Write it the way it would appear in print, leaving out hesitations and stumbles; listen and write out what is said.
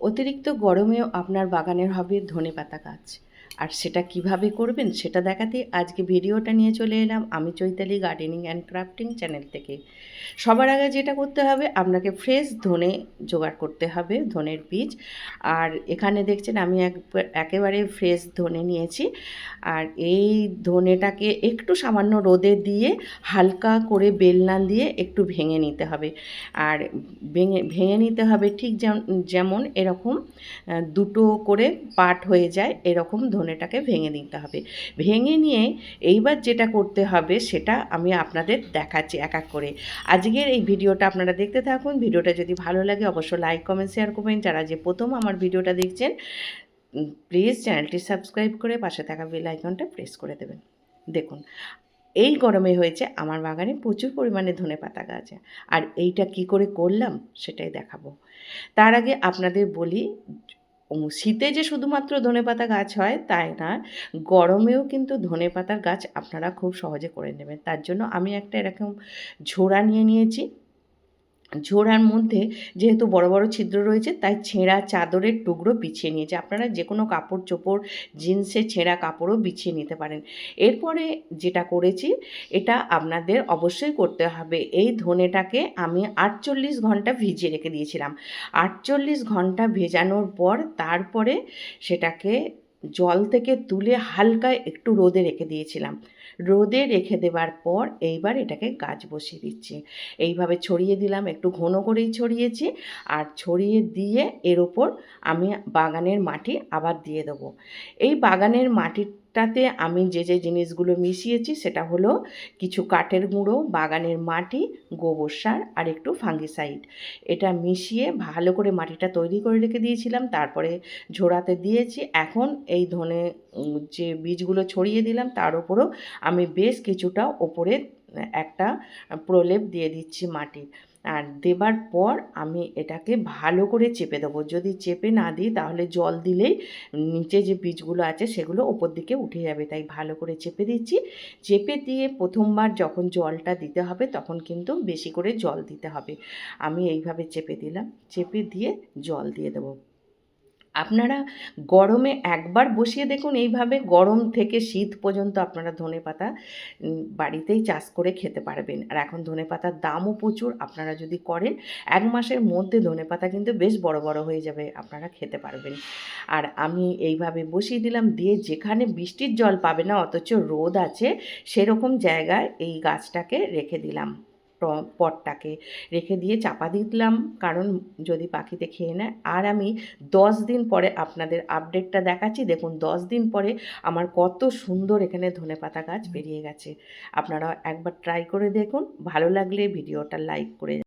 অতিরিক্ত গরমেও আপনার বাগানের হবে ধনেপাতা গাছ। আর সেটা কিভাবে করবেন সেটা দেখাতে আজকে ভিডিওটা নিয়ে চলে এলাম আমি Chaitali gardening and crafting channel থেকে। সবার আগে যেটা করতে হবে, আপনাকে ফ্রেশ ধনে জোগাড় করতে হবে, ধনের বীজ। আর এখানে দেখছেন আমি একেবারে ফ্রেশ ধনে নিয়েছি। আর এই ধনেটাকে একটু সামান্য রোদে দিয়ে হালকা করে বেলনা দিয়ে একটু ভেঙে নিতে হবে। আর ভেঙে নিতে হবে ঠিক যেমন এরকম দুটো করে পার্ট হয়ে যায়, এরকম ধনেটাকে ভেঙে নিতে হবে। ভেঙে নিয়ে এইবার যেটা করতে হবে সেটা আমি আপনাদের দেখাচ্ছি এক এক করে। আজকের এই ভিডিওটা আপনারা দেখতে থাকুন। ভিডিওটা যদি ভালো লাগে অবশ্যই লাইক কমেন্ট শেয়ার করবেন। যারা যে প্রথম আমার ভিডিওটা দেখছেন প্লিজ চ্যানেলটি সাবস্ক্রাইব করে পাশে থাকা বেল আইকনটা প্রেস করে দেবেন। দেখুন, এই গরমে হয়েছে আমার বাগানে প্রচুর পরিমাণে ধনেপাতা গাছ। আর এইটা কি করে করলাম সেটাই দেখাবো। তার আগে আপনাদের বলি, শীতে যে শুধুমাত্র ধনেপাতা গাছ হয় তাই না, গরমেও কিন্তু ধনেপাতার গাছ আপনারা খুব সহজে করে নেবেন। তার জন্য আমি একটা এরকম ঝোড়া নিয়ে নিয়েছি। ঝোড়ার মধ্যে যেহেতু বড় বড় ছিদ্র রয়েছে তাই ছেঁড়া চাদরের টুকরো বিছিয়ে নিয়েছি। আপনারা যে কোনো কাপড় চোপড়, জিন্সের ছেঁড়া কাপড়ও বিছিয়ে নিতে পারেন। এরপরে যেটা করেছি এটা আপনাদের অবশ্যই করতে হবে। এই ধনেটাকে আমি 48 ঘন্টা ভিজিয়ে রেখে দিয়েছিলাম। 48 ঘন্টা ভেজানোর পর তারপরে সেটাকে জল থেকে তুলে হালকা একটু রোদে রেখে দিয়েছিলাম। রোদে রেখে দেওয়ার পর এইবার এটাকে গাছ বসিয়ে দিচ্ছি। এইভাবে ছড়িয়ে দিলাম, একটু ঘন করেই ছড়িয়েছি। আর ছড়িয়ে দিয়ে এর ওপর আমি বাগানের মাটি আবার দিয়ে দেবো। এই বাগানের মাটিটাতে আমি যে যে জিনিসগুলো মিশিয়েছি সেটা হলো কিছু কাঠের গুঁড়ো, বাগানের মাটি, গোবর সার আর একটু ফাঙ্গিসাইড। এটা মিশিয়ে ভালো করে মাটিটা তৈরি করে রেখে দিয়েছিলাম। তারপরে ঝোড়াতে দিয়েছি। এখন এই ধনে যে বীজগুলো ছড়িয়ে দিলাম তার ওপরও আমি বেশ কিছুটা ওপরে একটা প্রলেপ দিয়ে দিচ্ছি মাটির। আর দেবার পর আমি এটাকে ভালো করে চেপে দেবো। যদি চেপে না দিই তাহলে জল দিলেই নিচে যে বীজগুলো আছে সেগুলো ওপর দিকে উঠে যাবে, তাই ভালো করে চেপে দিচ্ছি। চেপে দিয়ে প্রথমবার যখন জলটা দিতে হবে তখন কিন্তু বেশি করে জল দিতে হবে। আমি এইভাবে চেপে দিলাম, চেপে দিয়ে জল দিয়ে দেবো। আপনারা গরমে একবার বসিয়ে দেখুন এইভাবে, গরম থেকে শীত পর্যন্ত আপনারা ধনেপাতা বাড়িতেই চাষ করে খেতে পারবেন। আর এখন ধনেপাতার দামও প্রচুর। আপনারা যদি করেন 1 মাসের মধ্যে ধনেপাতা কিন্তু বেশ বড় বড় হয়ে যাবে, আপনারা খেতে পারবেন। আর আমি এইভাবে বসিয়ে দিলাম, দিয়ে যেখানে বৃষ্টির জল পাবে না অথচ রোদ আছে সেরকম জায়গায় এই গাছটাকে রেখে দিলাম। পটটাকে রেখে দিয়ে চাপা দিলাম, কারণ যদি পাখিতে খেয়ে নেয়। আর আমি 10 দিন পরে আপনাদের আপডেটটা দেখাচ্ছি। দেখুন 10 দিন পরে আমার কত সুন্দর এখানে ধনেপাতা গাছ বেরিয়ে গেছে। আপনারা একবার ট্রাই করে দেখুন, ভালো লাগলে ভিডিওটা লাইক করে